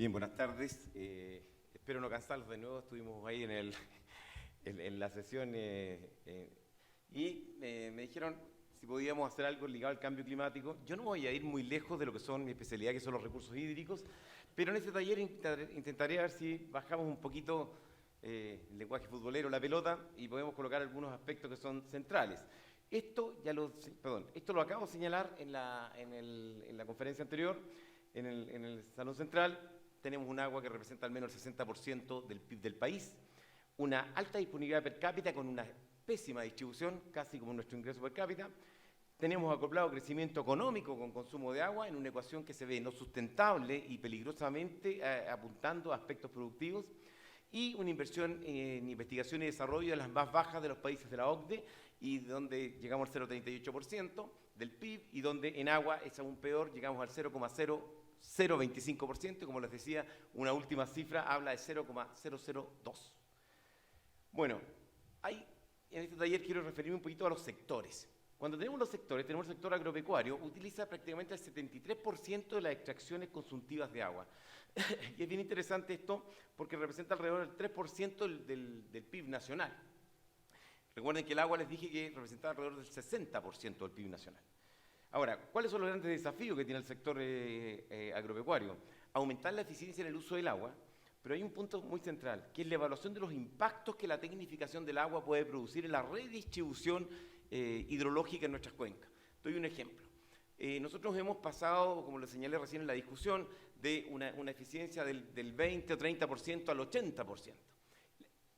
Bien, buenas tardes. Espero no cansarlos de nuevo. Estuvimos ahí en la sesión y me dijeron si podíamos hacer algo ligado al cambio climático. Yo no voy a ir muy lejos de lo que son mi especialidad, que son los recursos hídricos, pero en este taller intentaré ver si bajamos un poquito el lenguaje futbolero, la pelota, y podemos colocar algunos aspectos que son centrales. Esto lo acabo de señalar en la conferencia anterior, en el Salón Central. Tenemos un agua que representa al menos el 60% del PIB del país, una alta disponibilidad per cápita con una pésima distribución, casi como nuestro ingreso per cápita. Tenemos acoplado crecimiento económico con consumo de agua en una ecuación que se ve no sustentable y peligrosamente apuntando a aspectos productivos, y una inversión en investigación y desarrollo de las más bajas de los países de la OCDE, y donde llegamos al 0,38% del PIB, y donde en agua es aún peor, llegamos al 0,025%, y como les decía, una última cifra habla de 0,002. Bueno, en este taller quiero referirme un poquito a los sectores. Cuando tenemos los sectores, tenemos el sector agropecuario, utiliza prácticamente el 73% de las extracciones consultivas de agua. Y es bien interesante esto porque representa alrededor del 3% del PIB nacional. Recuerden que el agua les dije que representaba alrededor del 60% del PIB nacional. Ahora, ¿cuáles son los grandes desafíos que tiene el sector agropecuario? Aumentar la eficiencia en el uso del agua, pero hay un punto muy central, que es la evaluación de los impactos que la tecnificación del agua puede producir en la redistribución hidrológica en nuestras cuencas. Doy un ejemplo. Nosotros hemos pasado, como les señalé recién en la discusión, de una eficiencia del 20 o 30% al 80%.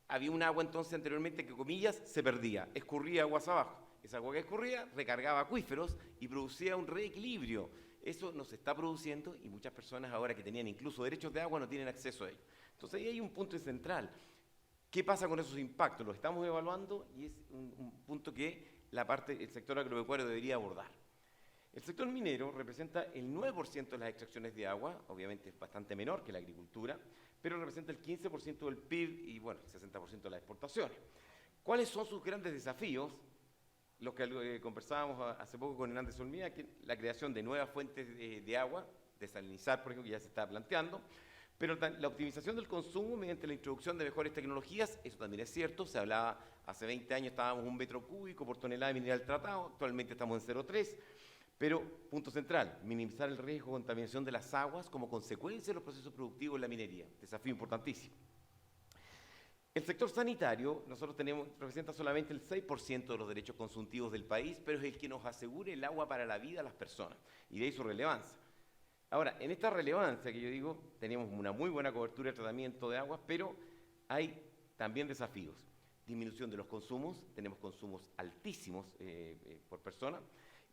Había un agua entonces anteriormente que, comillas, se perdía, escurría aguas abajo. Esa agua que escurría recargaba acuíferos y producía un reequilibrio. Eso no se está produciendo y muchas personas ahora que tenían incluso derechos de agua no tienen acceso a ello. Entonces ahí hay un punto central. ¿Qué pasa con esos impactos? Los estamos evaluando y es un punto que el sector agropecuario debería abordar. El sector minero representa el 9% de las extracciones de agua, obviamente es bastante menor que la agricultura, pero representa el 15% del PIB y, bueno, el 60% de las exportaciones. ¿Cuáles son sus grandes desafíos? Los que conversábamos hace poco con Hernández Olmida, que la creación de nuevas fuentes de agua, desalinizar, por ejemplo, que ya se está planteando, pero la optimización del consumo mediante la introducción de mejores tecnologías, eso también es cierto. Se hablaba, hace 20 años estábamos 1 metro cúbico por tonelada de mineral tratado, actualmente estamos en 0,3, pero, punto central, minimizar el riesgo de contaminación de las aguas como consecuencia de los procesos productivos en la minería, desafío importantísimo. El sector sanitario, representa solamente el 6% de los derechos consultivos del país, pero es el que nos asegura el agua para la vida a las personas, y de ahí su relevancia. Ahora, en esta relevancia que yo digo, tenemos una muy buena cobertura de tratamiento de aguas, pero hay también desafíos. Disminución de los consumos, tenemos consumos altísimos por persona,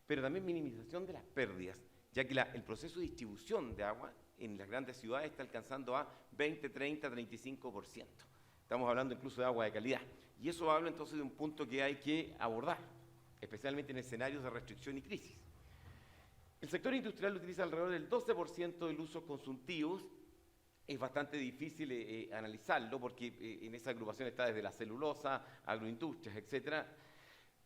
pero también minimización de las pérdidas, ya que el proceso de distribución de agua en las grandes ciudades está alcanzando a 20, 30, 35%. Estamos hablando incluso de agua de calidad. Y eso habla entonces de un punto que hay que abordar, especialmente en escenarios de restricción y crisis. El sector industrial utiliza alrededor del 12% del uso consultivos. Es bastante difícil analizarlo porque en esa agrupación está desde la celulosa, agroindustrias, etcétera.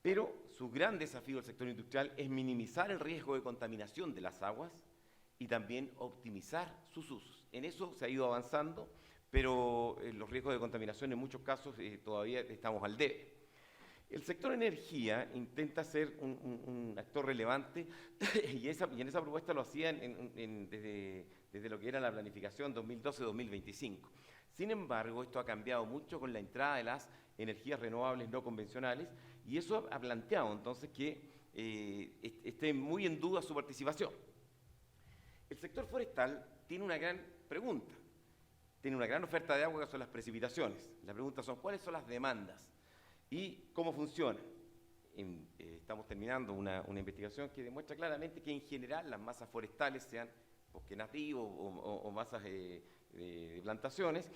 Pero su gran desafío del sector industrial es minimizar el riesgo de contaminación de las aguas y también optimizar sus usos. En eso se ha ido avanzando, pero los riesgos de contaminación en muchos casos todavía estamos al debe. El sector energía intenta ser un actor relevante y en esa propuesta lo hacían desde lo que era la planificación 2012-2025. Sin embargo, esto ha cambiado mucho con la entrada de las energías renovables no convencionales, y eso ha planteado entonces que esté muy en duda su participación. El sector forestal tiene una gran pregunta, tiene una gran oferta de agua que son las precipitaciones. La pregunta son, ¿cuáles son las demandas? ¿Y cómo funciona? Estamos terminando una investigación que demuestra claramente que en general las masas forestales, sean bosque nativo o masas de plantaciones,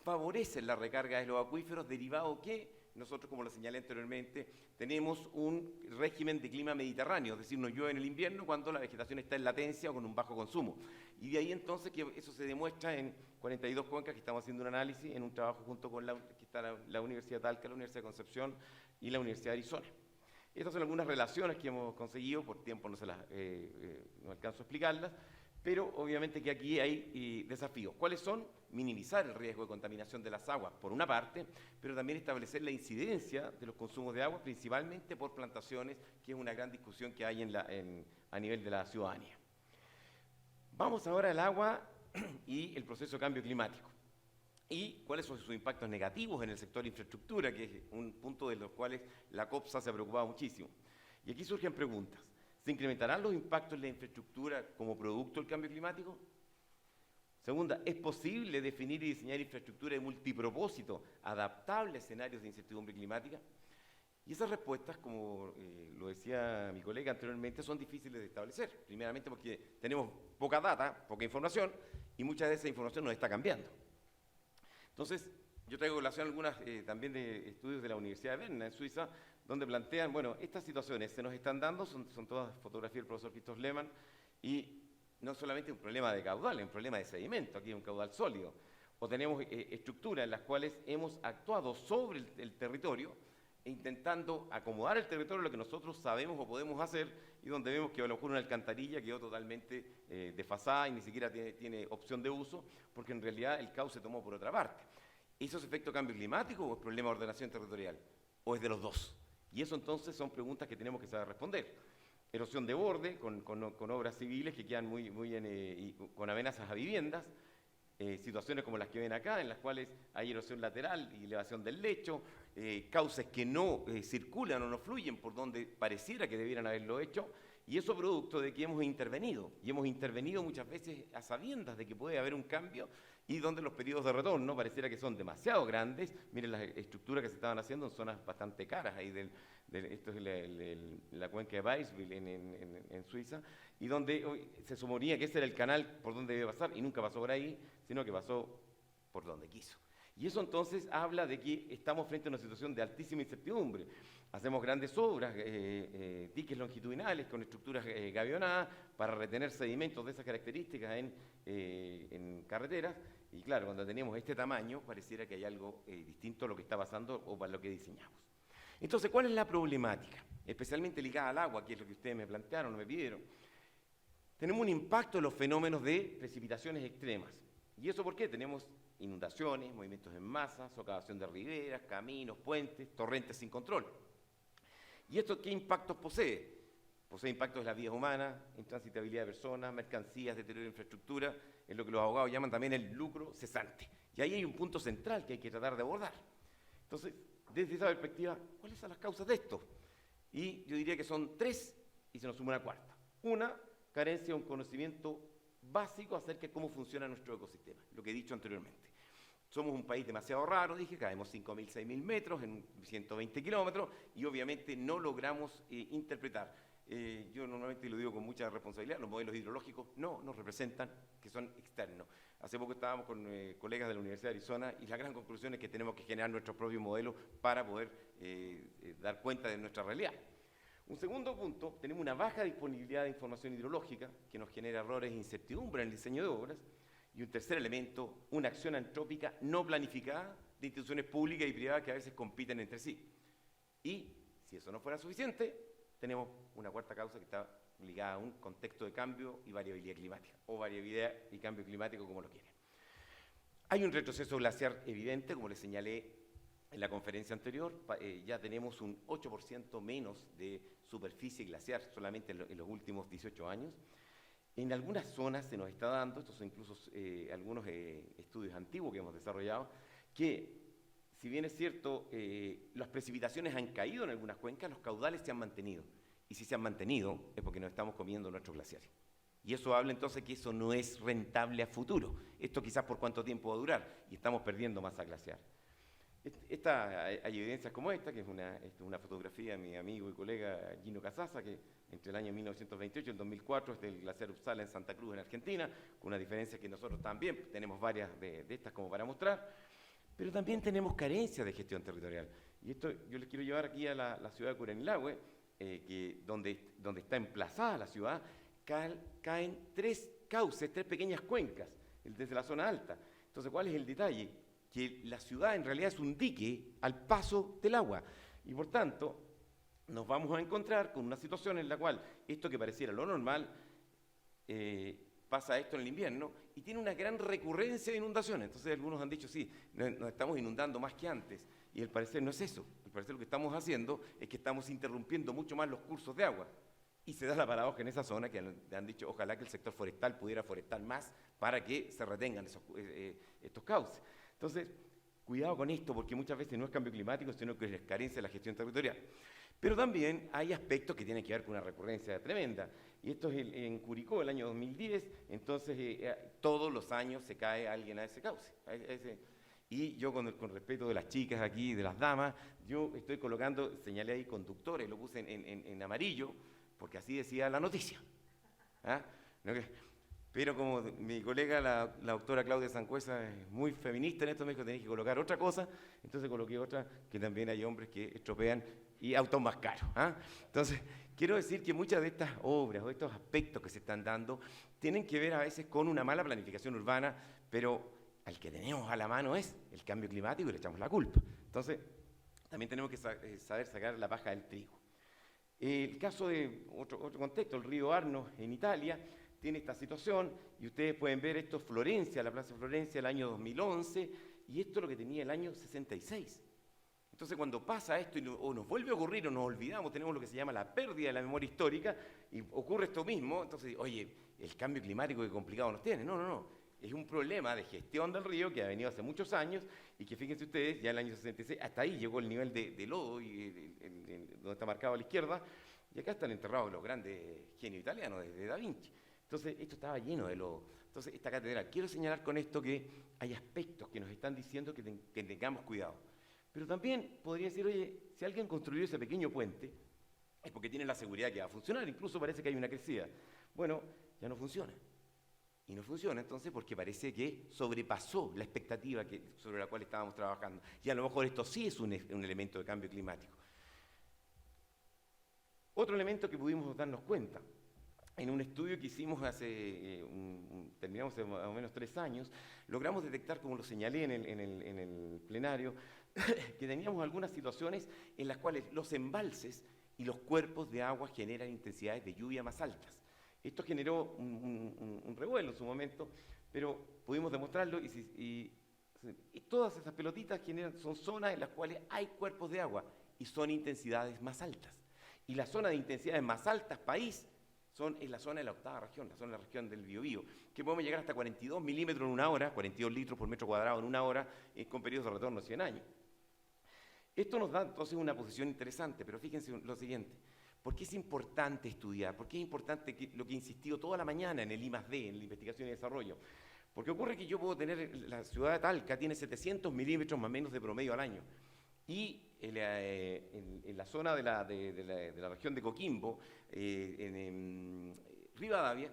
favorecen la recarga de los acuíferos, derivado que nosotros, como lo señalé anteriormente, tenemos un régimen de clima mediterráneo, es decir, no llueve en el invierno cuando la vegetación está en latencia o con un bajo consumo. Y de ahí entonces que eso se demuestra en 42 cuencas, que estamos haciendo un análisis en un trabajo junto con la Universidad de Talca, la Universidad de Concepción y la Universidad de Arizona. Estas son algunas relaciones que hemos conseguido, por tiempo no alcanzo a explicarlas, Pero obviamente que aquí hay desafíos. ¿Cuáles son? Minimizar el riesgo de contaminación de las aguas, por una parte, pero también establecer la incidencia de los consumos de agua, principalmente por plantaciones, que es una gran discusión que hay a nivel de la ciudadanía. Vamos ahora al agua y el proceso de cambio climático. ¿Y cuáles son sus impactos negativos en el sector infraestructura, que es un punto de los cuales la COPSA se ha preocupado muchísimo? Y aquí surgen preguntas. ¿Se incrementarán los impactos en la infraestructura como producto del cambio climático? Segunda, ¿es posible definir y diseñar infraestructura de multipropósito adaptable a escenarios de incertidumbre climática? Y esas respuestas, como lo decía mi colega anteriormente, son difíciles de establecer. Primeramente porque tenemos poca data, poca información, y mucha de esa información nos está cambiando. Entonces, yo traigo colación algunas también de estudios de la Universidad de Berna, en Suiza, donde plantean, bueno, estas situaciones se nos están dando, son todas fotografías del profesor Christoph Lehmann, y no solamente un problema de caudal, es un problema de sedimento, aquí es un caudal sólido. O tenemos estructuras en las cuales hemos actuado sobre el territorio, intentando acomodar el territorio a lo que nosotros sabemos o podemos hacer, y donde vemos que a lo mejor una alcantarilla quedó totalmente desfasada y ni siquiera tiene opción de uso, porque en realidad el cauce tomó por otra parte. ¿Eso es efecto cambio climático o es problema de ordenación territorial? ¿O es de los dos? Y eso entonces son preguntas que tenemos que saber responder. Erosión de borde, con obras civiles que quedan con amenazas a viviendas, situaciones como las que ven acá, en las cuales hay erosión lateral y elevación del lecho, cauces que no circulan o no fluyen por donde pareciera que debieran haberlo hecho, y eso producto de que hemos intervenido, y hemos intervenido muchas veces a sabiendas de que puede haber un cambio, y donde los periodos de retorno pareciera que son demasiado grandes. Miren las estructuras que se estaban haciendo en zonas bastante caras, ahí esto es la cuenca de Weisswil en Suiza, y donde se suponía que ese era el canal por donde debe pasar, y nunca pasó por ahí, sino que pasó por donde quiso. Y eso entonces habla de que estamos frente a una situación de altísima incertidumbre. Hacemos grandes obras, diques longitudinales con estructuras gavionadas para retener sedimentos de esas características en carreteras, y claro, cuando tenemos este tamaño pareciera que hay algo distinto a lo que está pasando o para lo que diseñamos. Entonces, ¿cuál es la problemática? Especialmente ligada al agua, que es lo que ustedes me plantearon, me pidieron. Tenemos un impacto en los fenómenos de precipitaciones extremas. ¿Y eso por qué? Tenemos inundaciones, movimientos en masa, socavación de riberas, caminos, puentes, torrentes sin control. ¿Y esto qué impactos posee? Posee impactos en las vidas humanas, en transitabilidad de personas, mercancías, deterioro de infraestructura, en lo que los abogados llaman también el lucro cesante. Y ahí hay un punto central que hay que tratar de abordar. Entonces, desde esa perspectiva, ¿cuáles son las causas de esto? Y yo diría que son tres, y se nos suma una cuarta. Una, carencia de un conocimiento básico acerca de cómo funciona nuestro ecosistema, lo que he dicho anteriormente. Somos un país demasiado raro, dije, caemos 5.000, 6.000 metros en 120 kilómetros, y obviamente no logramos interpretar. Yo normalmente lo digo con mucha responsabilidad, los modelos hidrológicos no nos representan, que son externos. Hace poco estábamos con colegas de la Universidad de Arizona, y la gran conclusión es que tenemos que generar nuestros propios modelos para poder dar cuenta de nuestra realidad. Un segundo punto, tenemos una baja disponibilidad de información hidrológica que nos genera errores e incertidumbre en el diseño de obras. Y un tercer elemento, una acción antrópica no planificada de instituciones públicas y privadas que a veces compiten entre sí. Y si eso no fuera suficiente, tenemos una cuarta causa que está ligada a un contexto de cambio y variabilidad climática, o variabilidad y cambio climático, como lo quieran. Hay un retroceso glaciar evidente, como les señalé en la conferencia anterior. Ya tenemos un 8% menos de superficie glaciar solamente en los últimos 18 años. En algunas zonas se nos está dando, estos son incluso algunos estudios antiguos que hemos desarrollado, que si bien es cierto, las precipitaciones han caído en algunas cuencas, los caudales se han mantenido. Y si se han mantenido es porque nos estamos comiendo nuestros glaciares. Y eso habla entonces que eso no es rentable a futuro. Esto quizás por cuánto tiempo va a durar, y estamos perdiendo masa glaciar. Hay evidencias como esta, que es una fotografía de mi amigo y colega Gino Casasa, que entre el año 1928 y el 2004 es del glaciar Uppsala en Santa Cruz, en Argentina, con una diferencia que nosotros también tenemos varias de estas como para mostrar, pero también tenemos carencias de gestión territorial. Y esto yo les quiero llevar aquí a la ciudad de Curanilahue, donde está emplazada la ciudad, caen tres cauces, tres pequeñas cuencas, desde la zona alta. Entonces, ¿cuál es el detalle? Que la ciudad en realidad es un dique al paso del agua, y por tanto nos vamos a encontrar con una situación en la cual esto que pareciera lo normal pasa esto en el invierno y tiene una gran recurrencia de inundaciones. Entonces algunos han dicho, sí, nos estamos inundando más que antes. Y al parecer no es eso. Al parecer lo que estamos haciendo es que estamos interrumpiendo mucho más los cursos de agua. Y se da la paradoja en esa zona que han dicho, ojalá que el sector forestal pudiera forestar más para que se retengan estos cauces. Entonces, cuidado con esto, porque muchas veces no es cambio climático, sino que es carencia de la gestión territorial. Pero también hay aspectos que tienen que ver con una recurrencia tremenda. Y esto es en Curicó, el año 2010, entonces todos los años se cae alguien a ese cauce. Y yo con respeto de las chicas aquí, de las damas, yo estoy colocando, señalé ahí conductores, lo puse en amarillo, porque así decía la noticia. ¿Ah? Pero como mi colega, la doctora Claudia Sancuesa, es muy feminista en esto, me dijo, tenéis que colocar otra cosa, entonces coloqué otra, que también hay hombres que estropean y autos más caros. ¿Ah? Entonces, quiero decir que muchas de estas obras o estos aspectos que se están dando tienen que ver a veces con una mala planificación urbana, pero al que tenemos a la mano es el cambio climático y le echamos la culpa. Entonces, también tenemos que saber sacar la paja del trigo. El caso de otro contexto, el río Arno en Italia, tiene esta situación, y ustedes pueden ver esto, Florencia, la Plaza Florencia, el año 2011, y esto es lo que tenía el año 66. Entonces, cuando pasa esto, o nos vuelve a ocurrir, o nos olvidamos, tenemos lo que se llama la pérdida de la memoria histórica, y ocurre esto mismo, entonces, oye, el cambio climático que complicado nos tiene. No. Es un problema de gestión del río que ha venido hace muchos años, y que fíjense ustedes, ya en el año 66, hasta ahí llegó el nivel de lodo, y donde está marcado a la izquierda, y acá están enterrados los grandes genios italianos, de Da Vinci. Entonces, esto estaba lleno de lodo. Entonces, esta catedral, quiero señalar con esto que hay aspectos que nos están diciendo que tengamos cuidado. Pero también podría decir, oye, si alguien construyó ese pequeño puente, es porque tiene la seguridad que va a funcionar, incluso parece que hay una crecida. Bueno, ya no funciona. Y no funciona entonces porque parece que sobrepasó la expectativa sobre la cual estábamos trabajando. Y a lo mejor esto sí es un elemento de cambio climático. Otro elemento que pudimos darnos cuenta, en un estudio que hicimos terminamos hace más o menos 3 años, logramos detectar, como lo señalé en el plenario, que teníamos algunas situaciones en las cuales los embalses y los cuerpos de agua generan intensidades de lluvia más altas. Esto generó un revuelo en su momento, pero pudimos demostrarlo y todas esas pelotitas son zonas en las cuales hay cuerpos de agua y son intensidades más altas. Y la zona de intensidades más altas, país, es la zona de la octava región, la zona de la región del Biobío, que podemos llegar hasta 42 milímetros en una hora, 42 litros por metro cuadrado en una hora, con periodos de retorno de 100 años. Esto nos da entonces una posición interesante, pero fíjense lo siguiente. ¿Por qué es importante estudiar? ¿Por qué es importante lo que he insistido toda la mañana en el I+D, en la investigación y desarrollo? Porque ocurre que yo puedo tener, la ciudad de Talca tiene 700 milímetros más o menos de promedio al año. Y en la zona de la región de Coquimbo, en Rivadavia,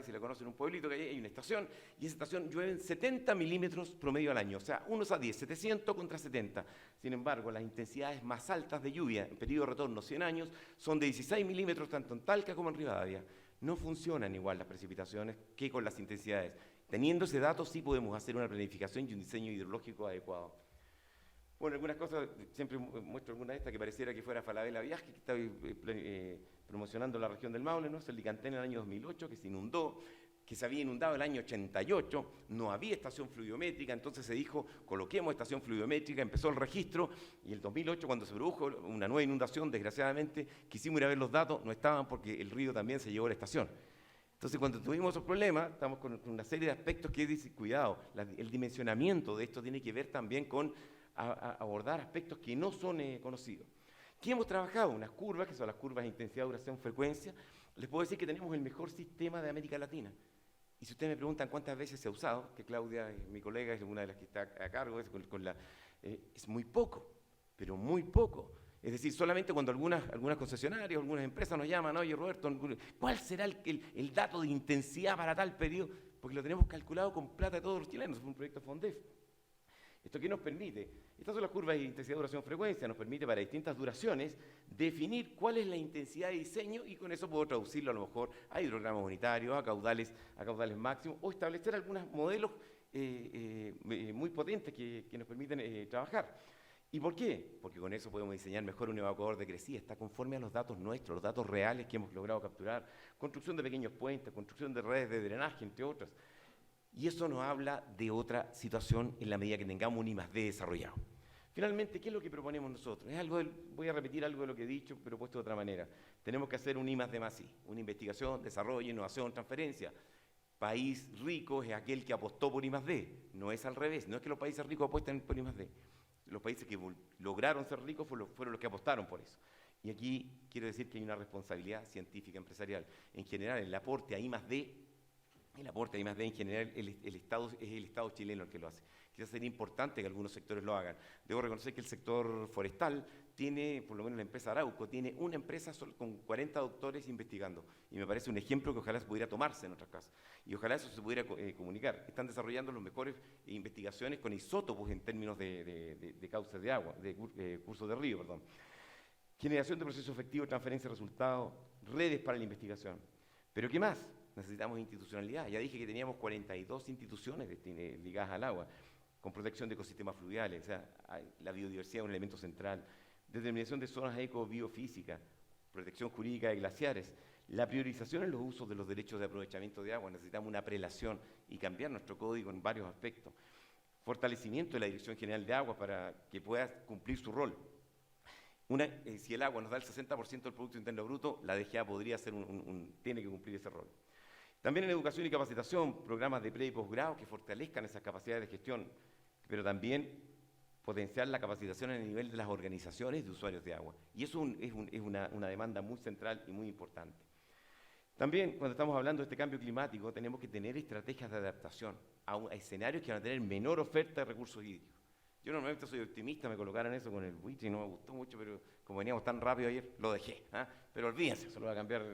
si la conocen, un pueblito que hay una estación, y esa estación llueven 70 milímetros promedio al año, o sea, 1 a 10, 700 contra 70. Sin embargo, las intensidades más altas de lluvia en periodo de retorno 100 años son de 16 milímetros tanto en Talca como en Rivadavia. No funcionan igual las precipitaciones que con las intensidades. Teniendo ese dato, sí podemos hacer una planificación y un diseño hidrológico adecuado. Bueno, algunas cosas, siempre muestro alguna de estas que pareciera que fuera Falabella Viaje, que está promocionando la región del Maule, ¿no? El Licantén en el año 2008, que se inundó, que se había inundado el año 88, no había estación fluviométrica, entonces se dijo, coloquemos estación fluviométrica, empezó el registro, y el 2008, cuando se produjo una nueva inundación, desgraciadamente, quisimos ir a ver los datos, no estaban porque el río también se llevó a la estación. Entonces, cuando tuvimos esos problemas, estamos con una serie de aspectos que dicen, cuidado, el dimensionamiento de esto tiene que ver también con abordar aspectos que no son conocidos. ¿Qué hemos trabajado? Unas curvas, que son las curvas de intensidad, duración, frecuencia. Les puedo decir que tenemos el mejor sistema de América Latina. Y si ustedes me preguntan cuántas veces se ha usado, que Claudia, mi colega, es una de las que está a cargo, es muy poco, pero muy poco. Es decir, solamente cuando algunas concesionarias, algunas empresas nos llaman, oye Roberto, ¿cuál será el dato de intensidad para tal periodo? Porque lo tenemos calculado con plata de todos los chilenos, fue un proyecto FONDEF. ¿Esto qué nos permite? Estas son las curvas de intensidad, duración, frecuencia, nos permite para distintas duraciones definir cuál es la intensidad de diseño y con eso puedo traducirlo a lo mejor a hidrogramas unitarios, a caudales máximos o establecer algunos modelos muy potentes que nos permiten trabajar. ¿Y por qué? Porque con eso podemos diseñar mejor un evacuador de crecida, está conforme a los datos nuestros, los datos reales que hemos logrado capturar, construcción de pequeños puentes, construcción de redes de drenaje, entre otras. Y eso nos habla de otra situación en la medida que tengamos un I+D desarrollado. Finalmente, ¿qué es lo que proponemos nosotros? Voy a repetir algo de lo que he dicho, pero puesto de otra manera. Tenemos que hacer un I+D+I, una investigación, desarrollo, innovación, transferencia. País rico es aquel que apostó por I+D, no es al revés, no es que los países ricos apuesten por I+D. Los países que lograron ser ricos fueron los que apostaron por eso. Y aquí quiero decir que hay una responsabilidad científica empresarial. En general, el aporte a I+D en general, el Estado, es el Estado chileno el que lo hace. Quizás sería importante que algunos sectores lo hagan. Debo reconocer que el sector forestal tiene, por lo menos la empresa Arauco, tiene una empresa con 40 doctores investigando. Y me parece un ejemplo que ojalá se pudiera tomarse en otras casas. Y ojalá eso se pudiera comunicar. Están desarrollando las mejores investigaciones con isótopos en términos de cauces de agua, de cursos de río, perdón. Generación de procesos efectivos, transferencia de resultados, redes para la investigación. ¿Pero qué más? Necesitamos institucionalidad. Ya dije que teníamos 42 instituciones ligadas al agua, con protección de ecosistemas fluviales, o sea, la biodiversidad es un elemento central, determinación de zonas eco-biofísicas, protección jurídica de glaciares, la priorización en los usos de los derechos de aprovechamiento de agua. Necesitamos una prelación y cambiar nuestro código en varios aspectos. Fortalecimiento de la Dirección General de Aguas para que pueda cumplir su rol. Si el agua nos da el 60% del Producto Interno Bruto, la DGA podría ser tiene que cumplir ese rol. También en educación y capacitación, programas de pre y posgrado que fortalezcan esas capacidades de gestión, pero también potenciar la capacitación en el nivel de las organizaciones de usuarios de agua. Y eso es una demanda muy central y muy importante. También, cuando estamos hablando de este cambio climático, tenemos que tener estrategias de adaptación a escenarios que van a tener menor oferta de recursos hídricos. Yo normalmente soy optimista, me colocaron eso con el buitre y no me gustó mucho, pero como veníamos tan rápido ayer, lo dejé. Pero olvídense, eso lo voy a cambiar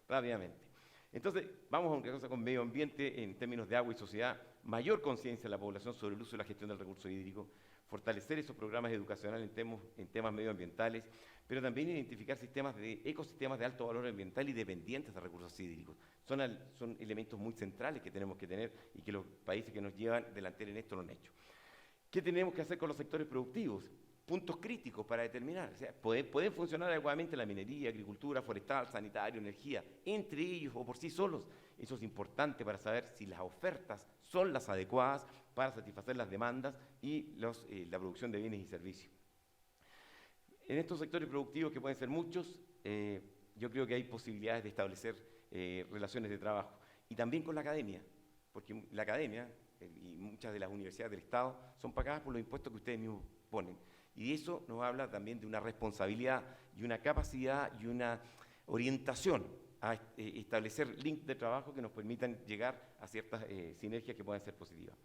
rápidamente. Entonces, vamos a una cosa con medio ambiente en términos de agua y sociedad, mayor conciencia de la población sobre el uso y la gestión del recurso hídrico, fortalecer esos programas educacionales en temas medioambientales, pero también identificar ecosistemas de alto valor ambiental y dependientes de recursos hídricos. Son elementos muy centrales que tenemos que tener y que los países que nos llevan delantera en esto lo han hecho. ¿Qué tenemos que hacer con los sectores productivos? Puntos críticos para determinar. O sea, pueden funcionar adecuadamente la minería, agricultura, forestal, sanitario, energía, entre ellos o por sí solos. Eso es importante para saber si las ofertas son las adecuadas para satisfacer las demandas y la producción de bienes y servicios. En estos sectores productivos, que pueden ser muchos, yo creo que hay posibilidades de establecer relaciones de trabajo. Y también con la academia, porque la academia y muchas de las universidades del Estado son pagadas por los impuestos que ustedes mismos ponen. Y eso nos habla también de una responsabilidad y una capacidad y una orientación a establecer links de trabajo que nos permitan llegar a ciertas sinergias que puedan ser positivas.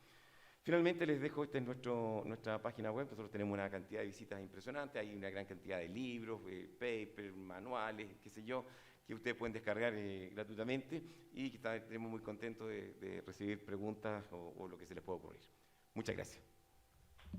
Finalmente les dejo, esta es nuestra página web. Nosotros tenemos una cantidad de visitas impresionantes, hay una gran cantidad de libros, papers, manuales, qué sé yo, que ustedes pueden descargar gratuitamente y que estaremos muy contentos de recibir preguntas o lo que se les pueda ocurrir. Muchas gracias.